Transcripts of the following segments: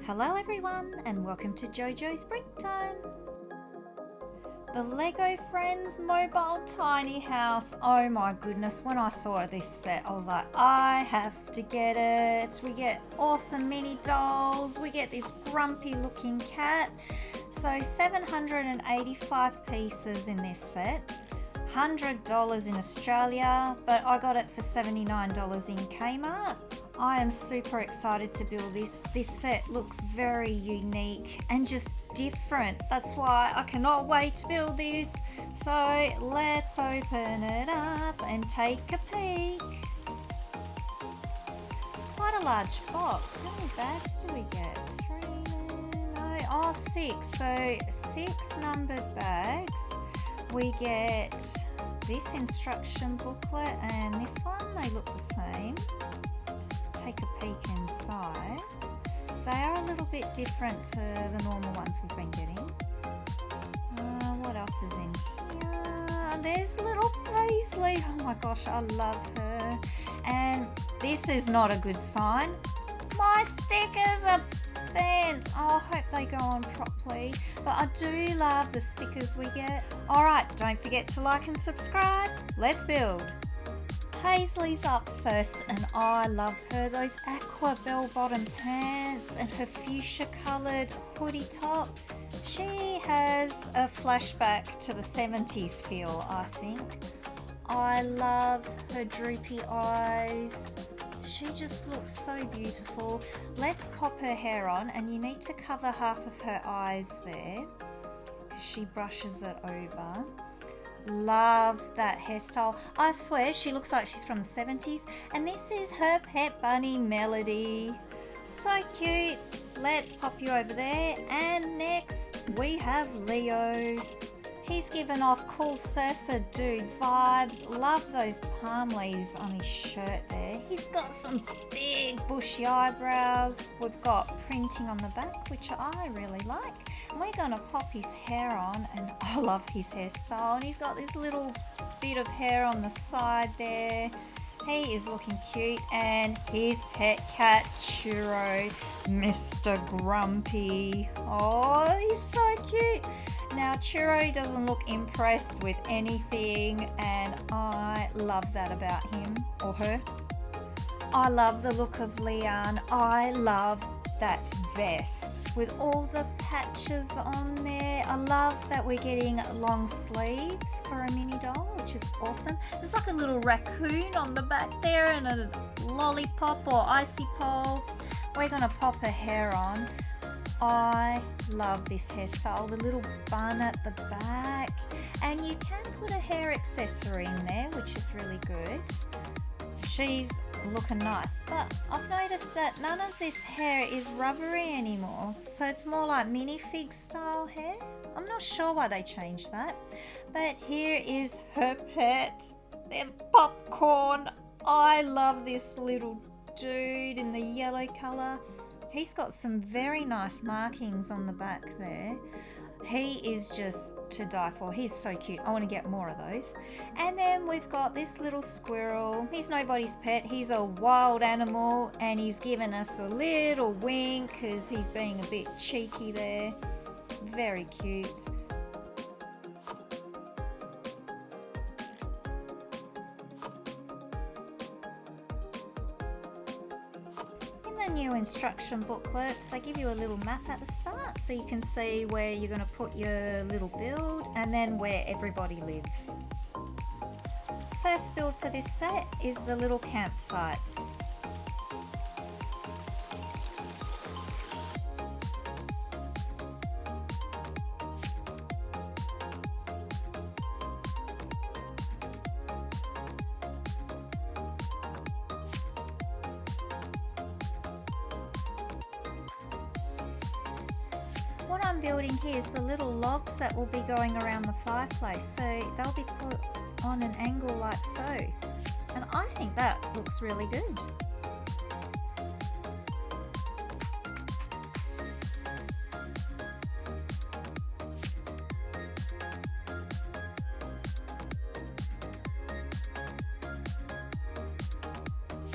Hello everyone and welcome to JoJo's Springtime. The Lego Friends Mobile Tiny House. Oh my goodness, when I saw this set I was like, I have to get it. We get awesome mini dolls, we get this grumpy looking cat. So 785 pieces in this set. $100 in Australia, but I got it for $79 in Kmart. I am super excited to build this. This set looks very unique and just different. That's why I cannot wait to build this. So let's open it up and take a peek. It's quite a large box. How many bags do we get? 6. So 6 numbered bags. We get this instruction booklet and this one. They look the same. Take a peek inside. So they are a little bit different to the normal ones we've been getting. What else is in here? There's little Paisley. Oh my gosh, I love her. And this is not a good sign. My stickers are bent. Oh, I hope they go on properly. But I do love the stickers we get. Alright, don't forget to like and subscribe. Let's build. Paisley's up first and I love her. Those aqua bell-bottom pants and her fuchsia coloured hoodie top. She has a flashback to the 70s feel, I think. I love her droopy eyes. She just looks so beautiful. Let's pop her hair on, and you need to cover half of her eyes there. She brushes it over. Love that hairstyle. I swear she looks like she's from the 70s. And this is her pet bunny Melody. So cute. Let's pop you over there. And next we have Leo. He's given off cool surfer dude vibes. Love those palm leaves on his shirt there. He's got some big bushy eyebrows. We've got printing on the back, which I really like. And we're going to pop his hair on, and I love his hairstyle. And he's got this little bit of hair on the side there. He is looking cute. And his pet cat, Churro, Mr. Grumpy. Oh, he's so cute. Now, Churro doesn't look impressed with anything, and I love that about him or her. I love the look of Liann. I love that vest with all the patches on there. I love that we're getting long sleeves for a mini doll, which is awesome. There's like a little raccoon on the back there and a lollipop or icy pole. We're going to pop her hair on. I love this hairstyle, the little bun at the back, and you can put a hair accessory in there, which is really good. She's looking nice, but I've noticed that none of this hair is rubbery anymore, so it's more like minifig style hair. I'm not sure why they changed that, but here is her pet. They're popcorn. I love this little dude in the yellow colour. He's got some very nice markings on the back there. He is just to die for. He's so cute. I want to get more of those. And then we've got this little squirrel. He's nobody's pet. He's a wild animal, and he's given us a little wink because he's being a bit cheeky there. Very cute. New instruction booklets, they give you a little map at the start so you can see where you're going to put your little build and then where everybody lives. First build for this set is the little campsite. What I'm building here is the little logs that will be going around the fireplace, so they'll be put on an angle like so, and I think that looks really good.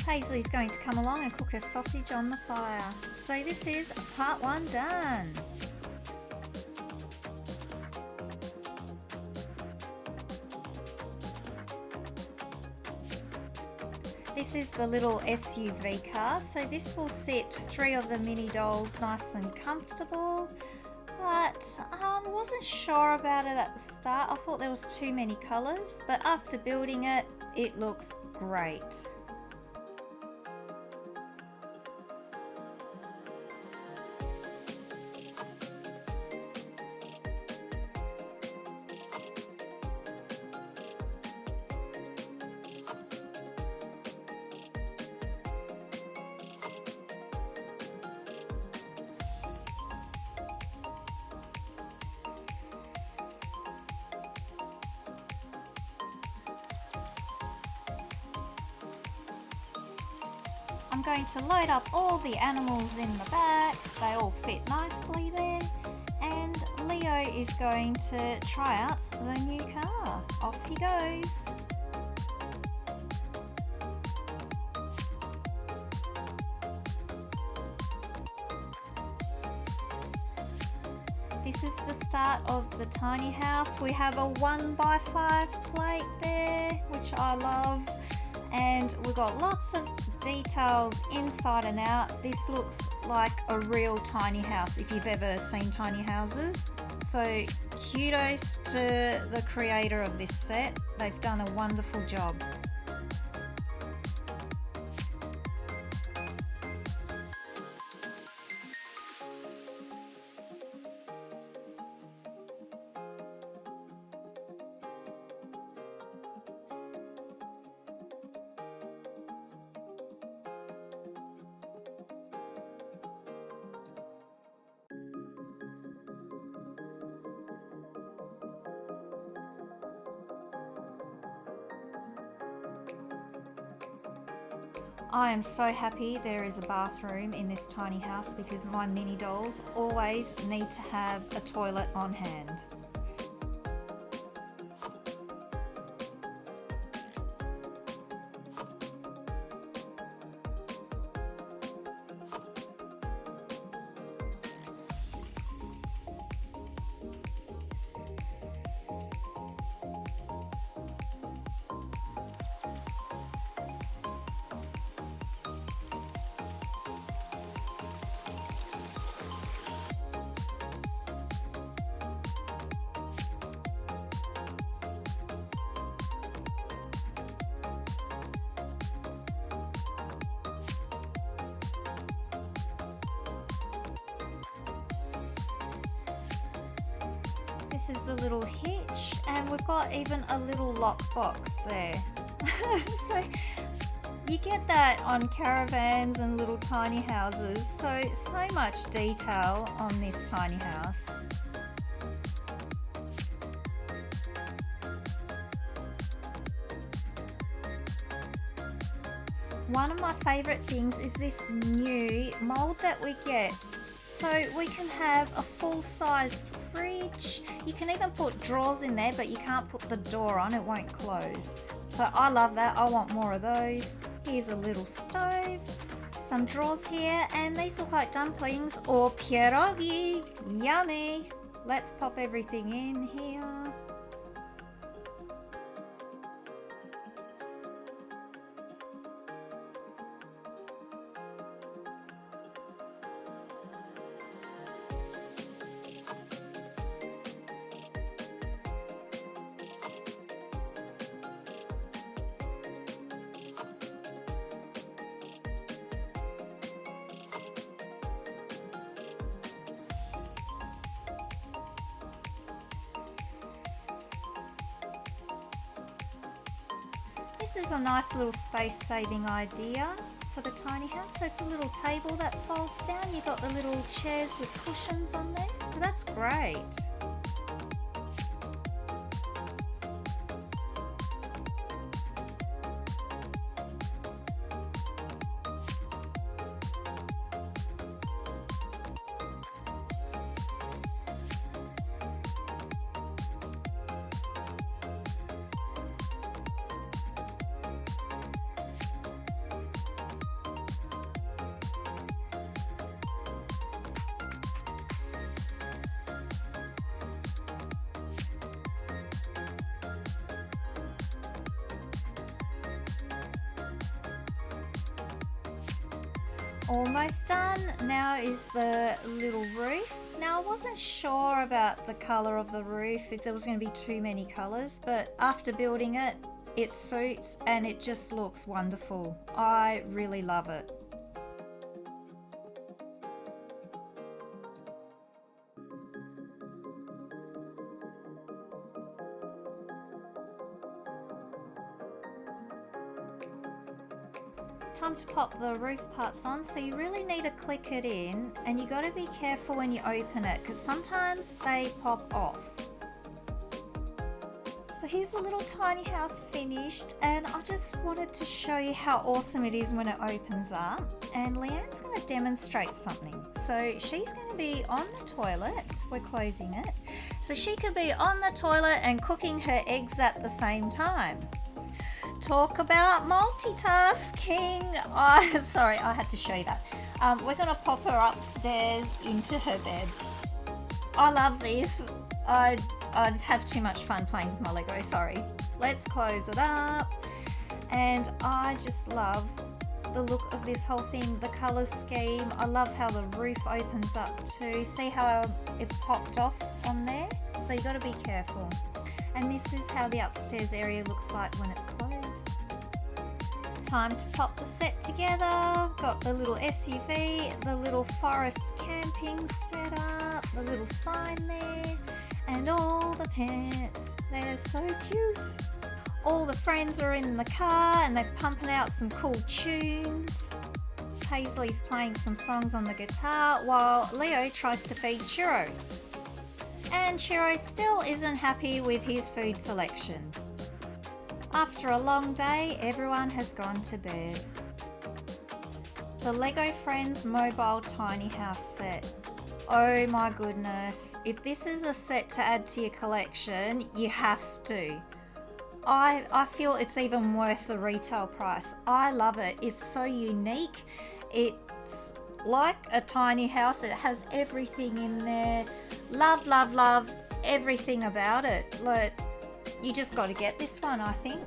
Paisley's going to come along and cook her sausage on the fire. So this is part 1 done. This is the little SUV car, so this will sit 3 of the mini dolls nice and comfortable, but I wasn't sure about it at the start. I thought there was too many colours, but after building it, it looks great. I'm going to load up all the animals in the back. They all fit nicely there. And Leo is going to try out the new car. Off he goes. This is the start of the tiny house. We have a 1x5 plate there, which I love. And we've got lots of details inside and out. This looks like a real tiny house if you've ever seen tiny houses. So kudos to the creator of this set. They've done a wonderful job. I am so happy there is a bathroom in this tiny house because my mini dolls always need to have a toilet on hand. This is the little hitch, and we've got even a little lock box there. So you get that on caravans and little tiny houses. So much detail on this tiny house. One of my favourite things is this new mould that we get. So we can have a full-sized fridge. You can even put drawers in there, but you can't put the door on, it won't close. So I love that, I want more of those. Here's a little stove, some drawers here, and these look like dumplings or pierogi. Yummy! Let's pop everything in here. This is a nice little space-saving idea for the tiny house. So it's a little table that folds down. You've got the little chairs with cushions on there. So that's great. Almost done. Now is the little roof. Now I wasn't sure about the colour of the roof, if there was going to be too many colours, but after building it, it suits and it just looks wonderful. I really love it. Time to pop the roof parts on, so you really need to click it in, and you got to be careful when you open it because sometimes they pop off. So here's the little tiny house finished, and I just wanted to show you how awesome it is when it opens up. And Liann's going to demonstrate something. So she's going to be on the toilet, we're closing it, so she could be on the toilet and cooking her eggs at the same time. Talk about multitasking. Sorry, I had to show you that. We're going to pop her upstairs into her bed. I love this. I'd have too much fun playing with my Lego, sorry. Let's close it up. And I just love the look of this whole thing, the colour scheme. I love how the roof opens up too. See how it popped off on there? So you got to be careful. And this is how the upstairs area looks like when it's closed. Time to pop the set together. Got the little SUV, the little forest camping setup, the little sign there, and all the pets. They're so cute. All the friends are in the car and they're pumping out some cool tunes. Paisley's playing some songs on the guitar while Leo tries to feed Churro. And Churro still isn't happy with his food selection. After a long day, everyone has gone to bed. The Lego Friends mobile tiny house set. Oh my goodness, if this is a set to add to your collection, you have to. I feel it's even worth the retail price. I love it. It's so unique. It's like a tiny house. It has everything in there. Love, love, love everything about it. Like, you just got to get this one, I think.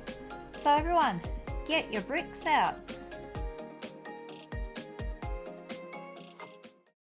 So everyone, get your bricks out.